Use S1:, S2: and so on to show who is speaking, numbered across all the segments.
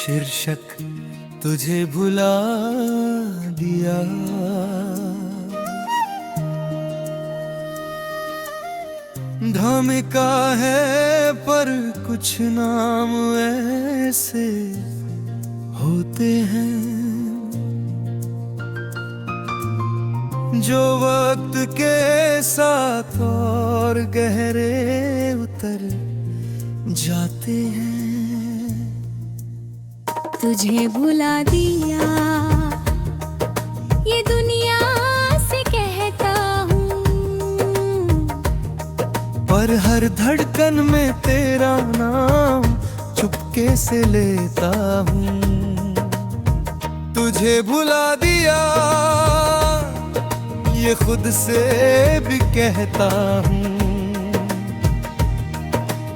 S1: शीर्षक तुझे भुला दिया। धमका है पर कुछ नाम ऐसे होते हैं जो वक्त के साथ और गहरे उतर जाते हैं।
S2: तुझे भुला दिया ये दुनिया से कहता हूँ,
S1: पर हर धड़कन में तेरा नाम चुपके से लेता हूँ। तुझे भुला दिया ये खुद से भी कहता हूँ,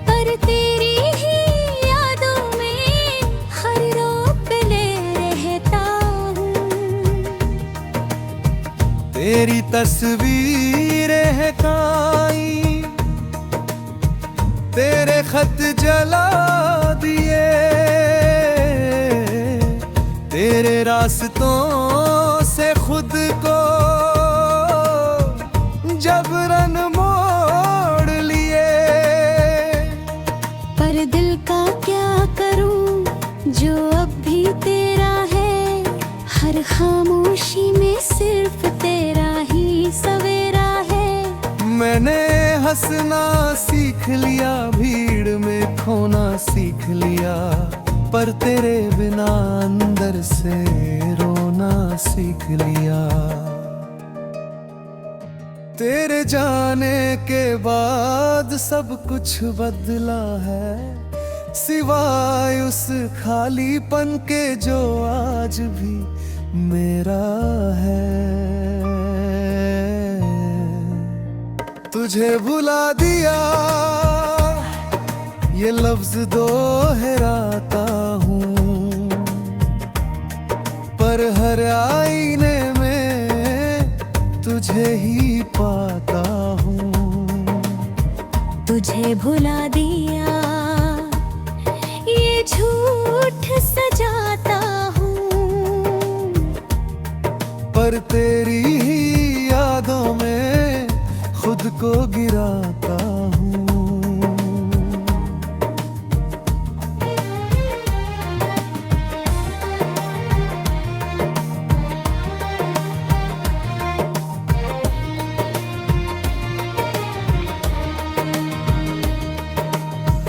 S2: पर तेरी ही यादों में हर रोक ले रहता हूँ।
S1: तेरी तस्वीरें हैं काई, तेरे खत जला दिए, तेरे रास्तों से खुद को जबरन मोड़ लिए।
S2: पर दिल का क्या करूं जो अब भी तेरा है, हर खामोशी में सिर्फ तेरा ही सवेरा है।
S1: मैंने हंसना सीख लिया, भीड़ में खोना सीख लिया, पर तेरे बिना अंदर से रोना सीख लिया। तेरे जाने के बाद सब कुछ बदला है, सिवाय उस खालीपन के जो आज भी मेरा है। तुझे भुला दिया ये लफ्ज दोहराता हूँ, पर हर आईने में तुझे ही पाता हूँ।
S2: तुझे भुला दिया ये झूठ सजाता हूँ,
S1: पर तेरी ही यादों में खुद को गिराता हूँ।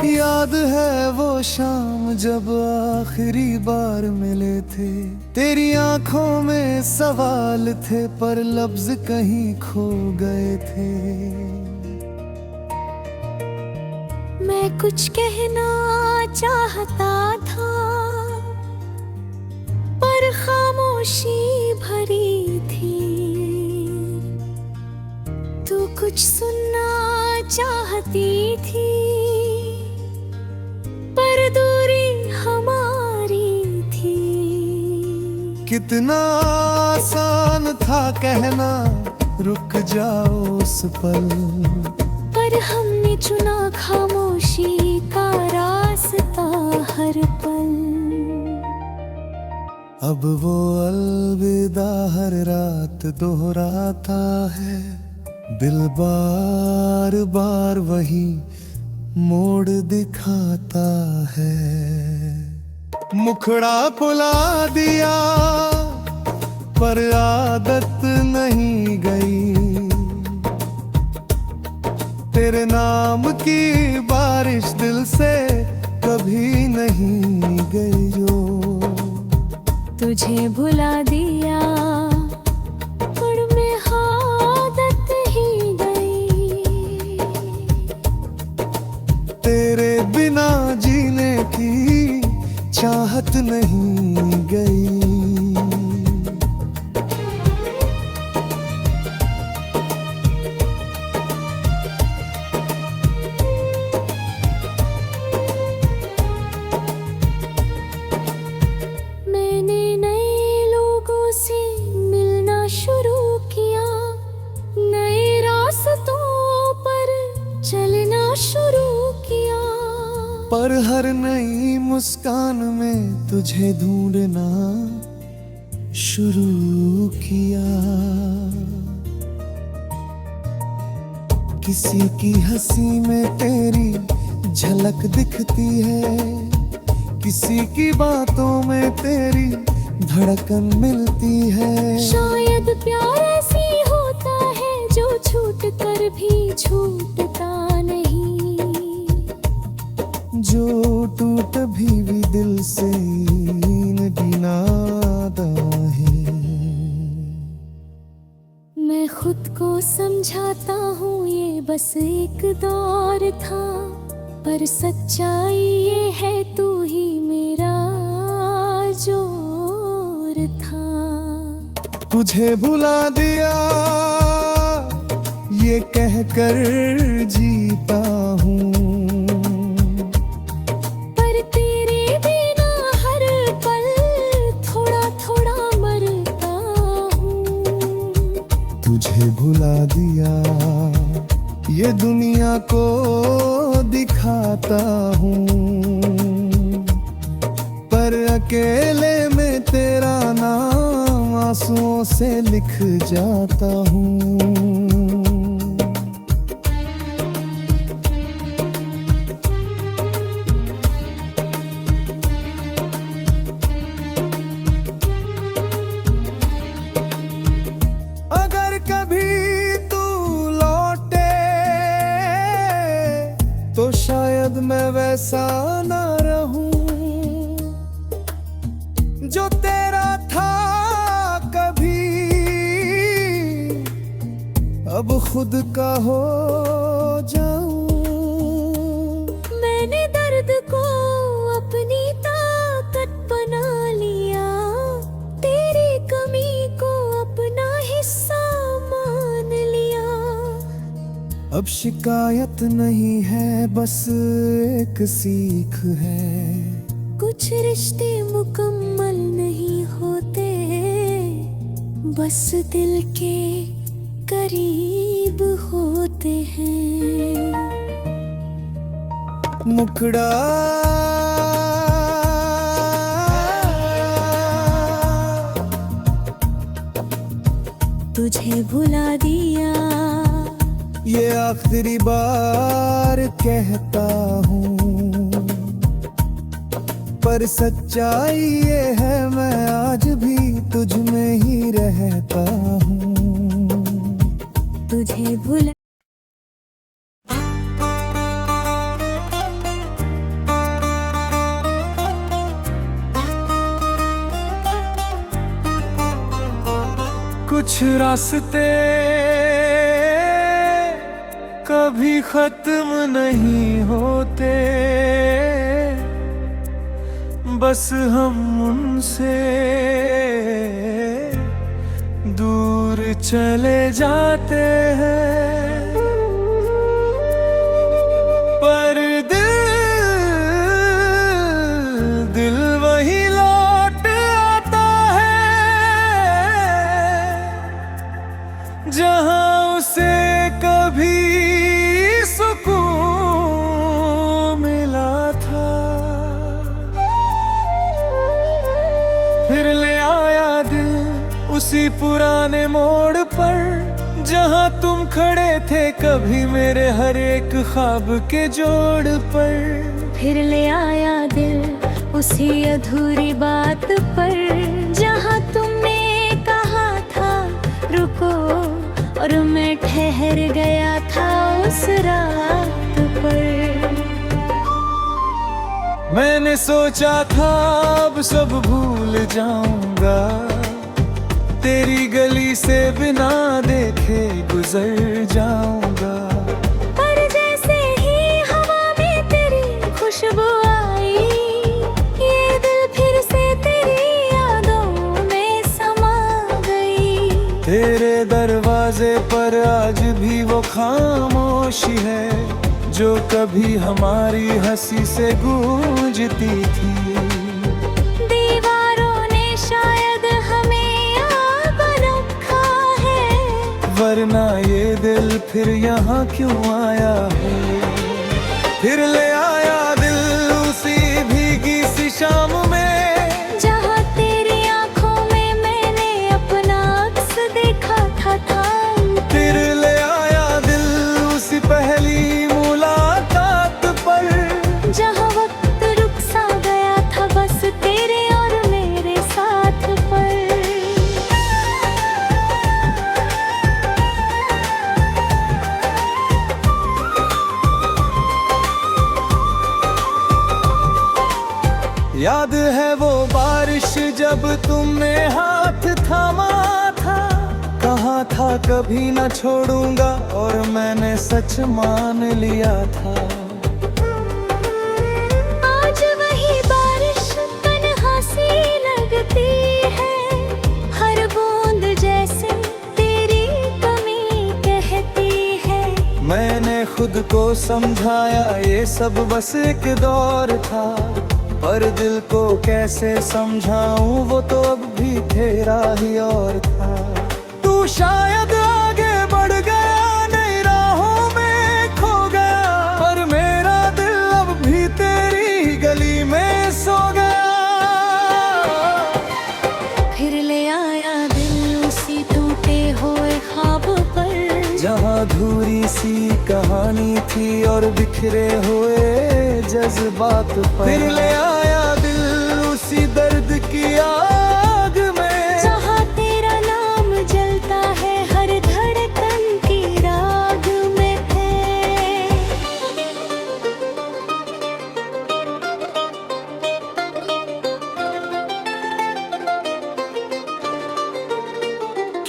S1: याद है वो शाम जब आखिरी बार मिले थे, तेरी आंखों में सवाल थे पर लफ्ज कहीं खो गए थे।
S2: मैं कुछ कहना चाहता था पर खामोशी भरी थी, तू कुछ सुनना चाहती थी पर दूरी हमारी थी।
S1: कितना आसान था कहना रुक जाओ उस पल,
S2: पर हमने चुना खामोशी का रास्ता हर पल।
S1: अब वो अलविदा हर रात दोहराता है, दिल बार बार वही मोड़ दिखाता है। मुखड़ा भुला दिया पर आदत नहीं गई, तेरे नाम की बारिश दिल से कभी नहीं गई जो।
S2: तुझे भुला दिया पर मैं आदत ही गई,
S1: तेरे बिना जीने की चाहत नहीं गई।
S2: मैंने नए लोगों से मिलना शुरू किया, नए रास्तों पर चलना शुरू किया।
S1: पर हर नई मुस्कान में तुझे ढूंढना शुरू किया। किसी की हंसी में तेरी झलक दिखती है, किसी की बातों में तेरी धड़कन मिलती है।
S2: शायद प्यार ऐसी होता है जो छूट कर भी छूटता नहीं,
S1: जो टूट भी दिल से न गिनाता है।
S2: मैं खुद को समझाता हूँ ये बस एक दौर था, पर सच्चाई ये है तू ही मेरा जोर था।
S1: तुझे भुला दिया ये कहकर जीता हूँ,
S2: पर तेरे बिना हर पल थोड़ा थोड़ा मरता हूँ।
S1: तुझे भुला दिया ये दुनिया को दिखाता हूँ, पर अकेले में तेरा नाम आंसुओं से लिख जाता हूँ। अगर कभी तू लौटे तो शायद मैं वैसा ना रहूं जो तेरा था कभी, अब खुद का हो जाऊं।
S2: मैंने दर्द को अपनी ताकत बना लिया, तेरी कमी को अपना हिस्सा मान लिया।
S1: अब शिकायत नहीं है बस एक सीख है,
S2: कुछ रिश्ते मुकम्मल नहीं होते, बस दिल के करीब होते हैं।
S1: मुखड़ा
S2: तुझे भुला दिया
S1: ये आखिरी बार कहता हूँ, पर सच्चाई ये है मैं आज भी तुझ में ही रहता हूँ।
S2: तुझे भुला
S1: कुछ रास्ते कभी खत्म नहीं होते, बस हम उनसे दूर चले जाते हैं। पर दिल वही लौट आता है जहां उसे कभी सुकून मिला था। फिर ले आया दिल उसी पुराने मोड़ पर जहां तुम खड़े थे कभी मेरे हर एक ख्वाब के जोड़ पर।
S2: फिर ले आया दिल उसी अधूरी बात पर जहां तुमने कहा था रुको, और मैं ठहर गया था उस रात पर।
S1: मैंने सोचा था अब सब भूल जाऊंगा, तेरी गली से बिना देखे गुजर जाऊंगा।
S2: पर जैसे ही हवा में तेरी खुशबू आई, ये दिल फिर से तेरी यादों में समा गई।
S1: तेरे दरवाजे पर आज भी वो खामोशी है जो कभी हमारी हंसी से गूंजती थी।
S2: दीवारों ने शायद हमें याद रखा है,
S1: वरना ये दिल फिर यहाँ क्यों आया है। फिर ले आया दिल याद है वो बारिश जब तुमने हाथ थामा था, कहा था कभी न छोड़ूंगा और मैंने सच मान लिया था।
S2: आज वही बारिश तन्हा सी लगती है, हर बूंद जैसे तेरी कमी कहती है।
S1: मैंने खुद को समझाया ये सब बस एक दौर था, पर दिल को कैसे समझाऊं वो तो अब भी तेरा ही और था। तू शायद आगे बढ़ गया, नई राहों में खो गया, पर मेरा दिल अब भी तेरी गली में सो गया।
S2: फिर ले आया दिल उसी टूटे हुए ख्वाब पर,
S1: जहाँ अधूरी सी कहानी थी और बिखरे हुए जज्बात पर। फिर ले आया दिल उसी दर्द की आग में,
S2: जहाँ तेरा नाम जलता है हर धड़कन की राग में है।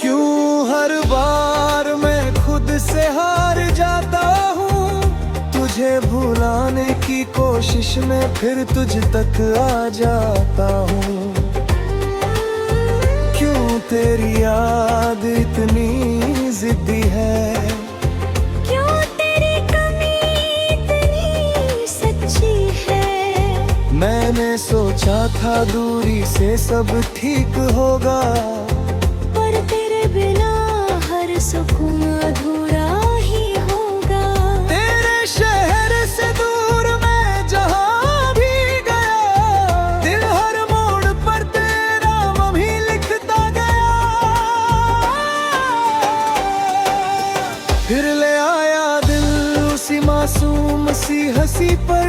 S1: क्यों हर बार मैं खुद से हार जाता हूँ, तुझे भुलाने की कोशिश में फिर तुझ तक आ जाता हूँ। क्यों तेरी याद इतनी जिद्दी है,
S2: क्यों तेरी कमी इतनी सच्ची है।
S1: मैंने सोचा था दूरी से सब ठीक होगा,
S2: पर तेरे बिना हर सुकून अधूरा ही होगा।
S1: तेरे शहर से दूर मैं जहाँ भी गया, दिल हर मोड़ पर तेरा नाम ही लिखता गया। फिर ले आया दिल उसी मासूम सी हंसी पर,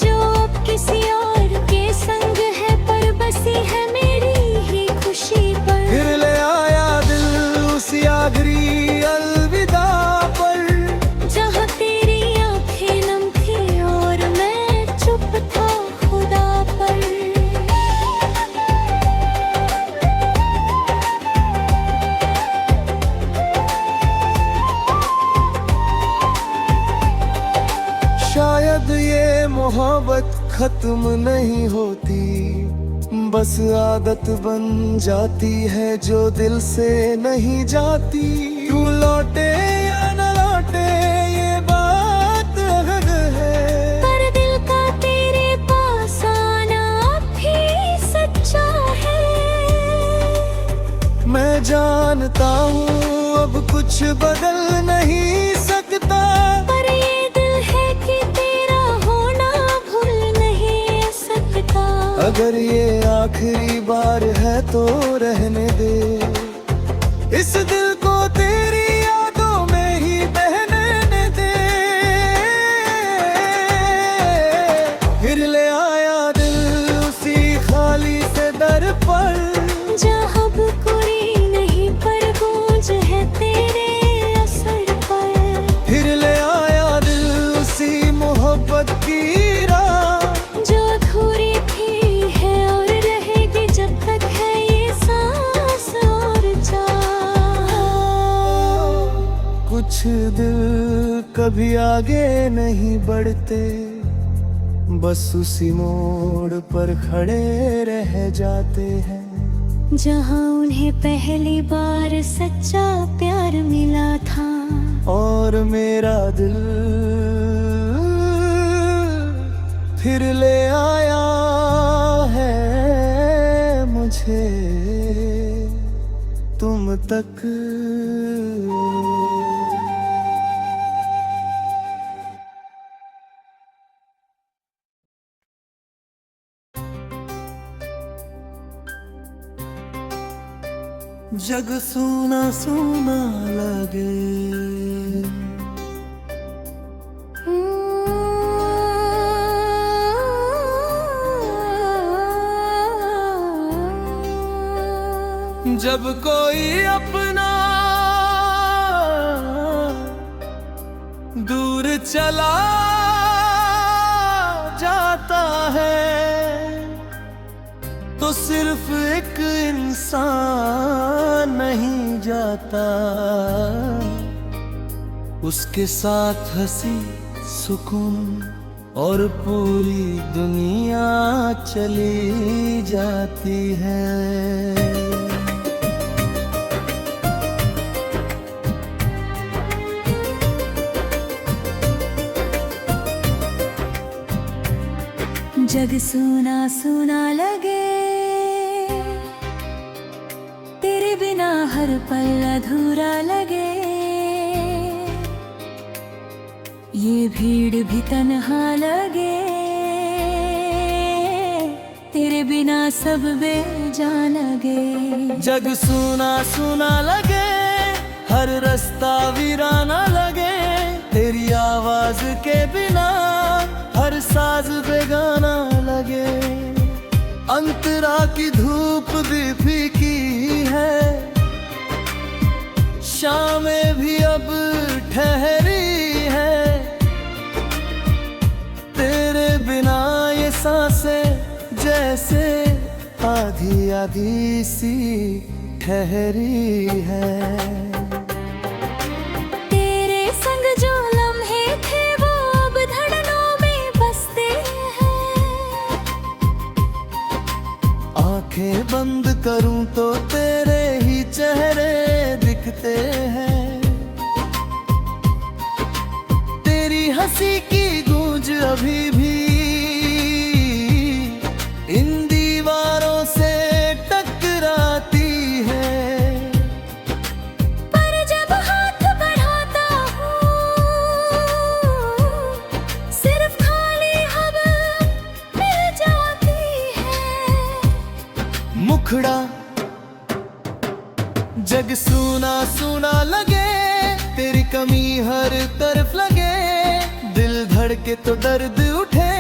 S2: जो अब किसी और के संग है पर बसी है मेरी ही खुशी पर।
S1: फिर ले आया दिल उसी आखिरी अलविदा पर,
S2: जहाँ तेरी आंखें नम थी और मैं चुप था खुदा पर।
S1: शायद ये मोहब्बत खत्म नहीं होती, बस आदत बन जाती है जो दिल से नहीं जाती। तू लौटे या न लौटे ये बात अलग है,
S2: पर दिल का तेरे पास आना भी सच्चा है।
S1: मैं जानता हूँ अब कुछ बदल नहीं सकता,
S2: पर ये दिल है कि तेरा होना भूल नहीं सकता।
S1: अगर ये आखिरी बार है तो रहने दे, इस दिल को तेरी यादों में ही बहने दे। फिर ले आया दिल उसी खाली से दर पर,
S2: जहाँ अब कोई नहीं पर गूंज है तेरे असर पर।
S1: फिर ले आया दिल उसी मोहब्बत की राह,
S2: जो अधूरी थी है और रहेगी जब तक है ये सांस और चाह।
S1: कुछ दिल कभी आगे नहीं बढ़ते, बस उसी मोड़ पर खड़े रह जाते हैं।
S2: जहाँ उन्हें पहली बार सच्चा प्यार मिला था,
S1: और मेरा दिल फिर ले आया है मुझे तुम तक। जग सूना सूना लगे, जब कोई अपना दूर चला जाता है, सिर्फ एक इंसान नहीं जाता, उसके साथ हंसी सुकून और पूरी दुनिया चली जाती है।
S2: जग सुना सुना लगे, तेरे बिना हर पल अधूरा लगे। ये भीड़ भी तन्हा लगे, तेरे बिना सब बेजान लगे।
S1: जग सुना सुना लगे, हर रास्ता वीराना लगे। तेरी आवाज के बिना हर साज बेगाना लगे। अंतरा की धूप भी फीकी है, शामें भी अब ठहरी है। तेरे बिना ये सांसें जैसे आधी आधी सी ठहरी है।
S2: तेरे संग जो लम्हे थे वो अब धड़नों में बसते हैं।
S1: आंखें बंद करूं तो तेरे ही चेहरे दिखते हैं। तेरी हंसी की गूंज अभी भी इन दीवारों से टकराती है।
S2: पर जब हाथ बढ़ाता हूँ, सिर्फ खाली हवा मिल जाती है।
S1: मुखड़ा जग सुना सुना लगे, तेरी कमी हर तरफ लगे। दिल धड़के तो दर्द उठे,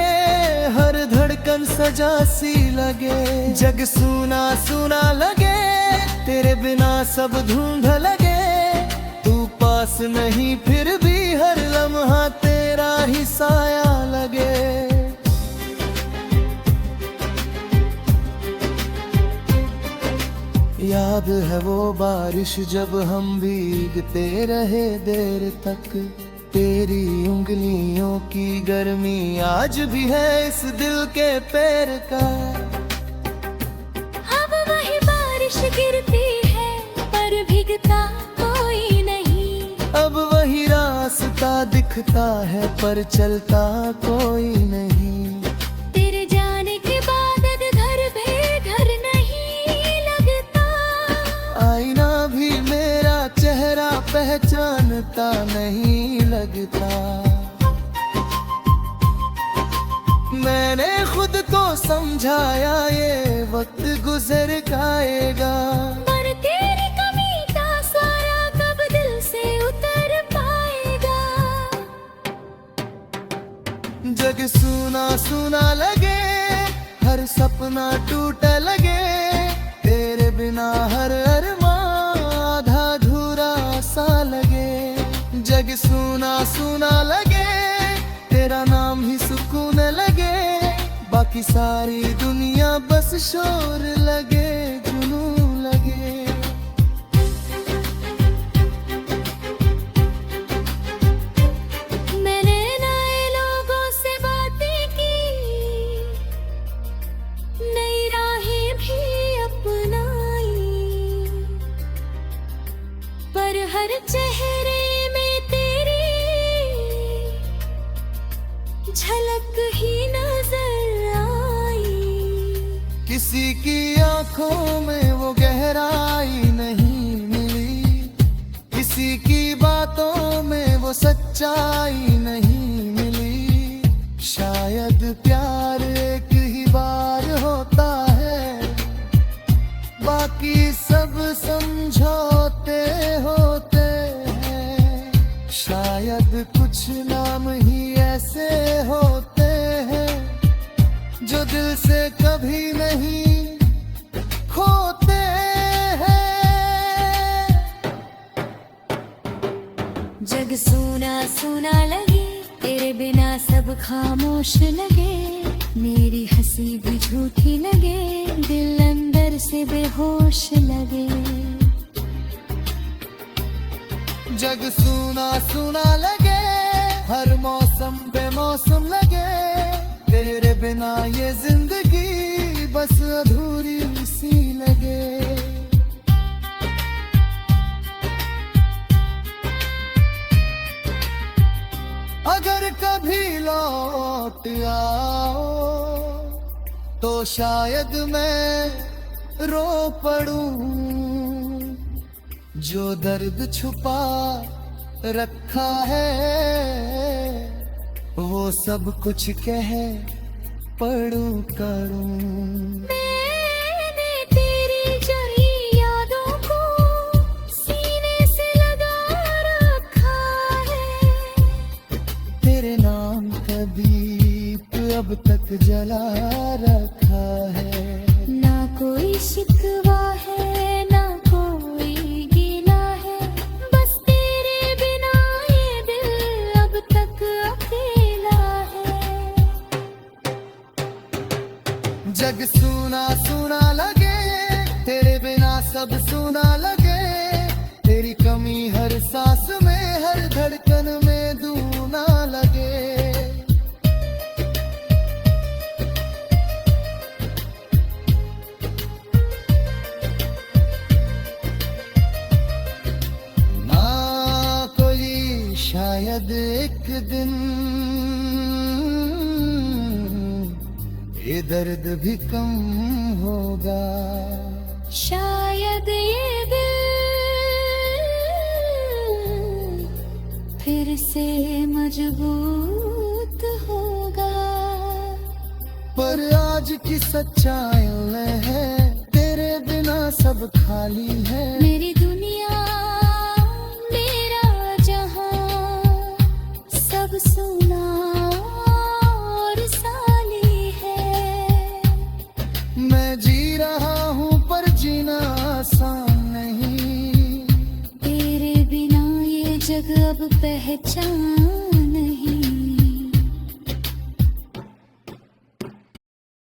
S1: हर धड़कन सजा सी लगे। जग सुना सुना लगे, तेरे बिना सब धुंध लगे। तू पास नहीं फिर भी हर लम्हा तेरा ही साया लगे। याद है वो बारिश जब हम भीगते रहे देर तक। तेरी उंगलियों की गर्मी आज भी है इस दिल के पैर का।
S2: अब वही बारिश गिरती है पर भीगता कोई नहीं।
S1: अब वही रास्ता दिखता है पर चलता कोई नहीं।
S2: तेरे जाने के बाद घर बेघर नहीं लगता।
S1: आईना भी मेरा चेहरा पहचानता नहीं लगता। मैंने खुद को समझाया ये वक्त गुजर जाएगा।
S2: पर तेरी कमी का सारा कब दिल से उतर पाएगा।
S1: जग सुना सुना लगे, हर सपना टूटा लगे। तेरे बिना हर अरमां आधा अधूरा सा लगे। जग सुना सुना लगे, तेरा नाम ही सुकून लगे। बाकी सारी दुनिया बस शोर लगे, जुनून लगे।
S2: मैंने नए लोगों से बातें की, नई राहें भी अपनाई। पर हर चेहरे में तेरी झलक ही नजर आई।
S1: किसी की आंखों में वो गहराई नहीं मिली। किसी की बातों में वो सच्चाई नहीं मिली। शायद प्यार एक ही बार होता है, बाकी सब समझौते होते हैं। शायद कुछ नाम ही ऐसे होते हैं जो दिल से कभी नहीं खोते हैं।
S2: जग सुना सुना लगे, तेरे बिना सब खामोश लगे। मेरी हंसी भी झूठी लगे, दिल अंदर से बेहोश लगे।
S1: जग सूना सूना लगे, हर मौसम बेमौसम लगे, तेरे बिना ये जिंदगी बस अधूरी सी लगे। अगर कभी लौट आओ तो शायद मैं रो पड़ूं, जो दर्द छुपा रखा है वो सब कुछ कह पढ़ूं करूं।
S2: मैंने तेरी जली यादों को सीने से लगा रखा है,
S1: तेरे नाम का दीप अब तक जला रखा है।
S2: ना कोई शिकवा है ना कोई गिला है, बस तेरे बिना ये दिल अब तक अकेला है।
S1: जग सूना सूना लगे, तेरे बिना सब सूना लगे, तेरी कमी हर सांस में हर धड़कन में दूना लगे। ना कोई शायद एक दिन ये दर्द भी कम होगा,
S2: शायद ये दिल फिर से मजबूत होगा।
S1: पर आज की सच्चाई है तेरे बिना सब खाली है।
S2: मेरी दुनिया मेरा जहां सब सुना और साली है।
S1: मैं जी रहा हूँ पर जीना आसान नहीं,
S2: तेरे बिना ये जग अब पहचान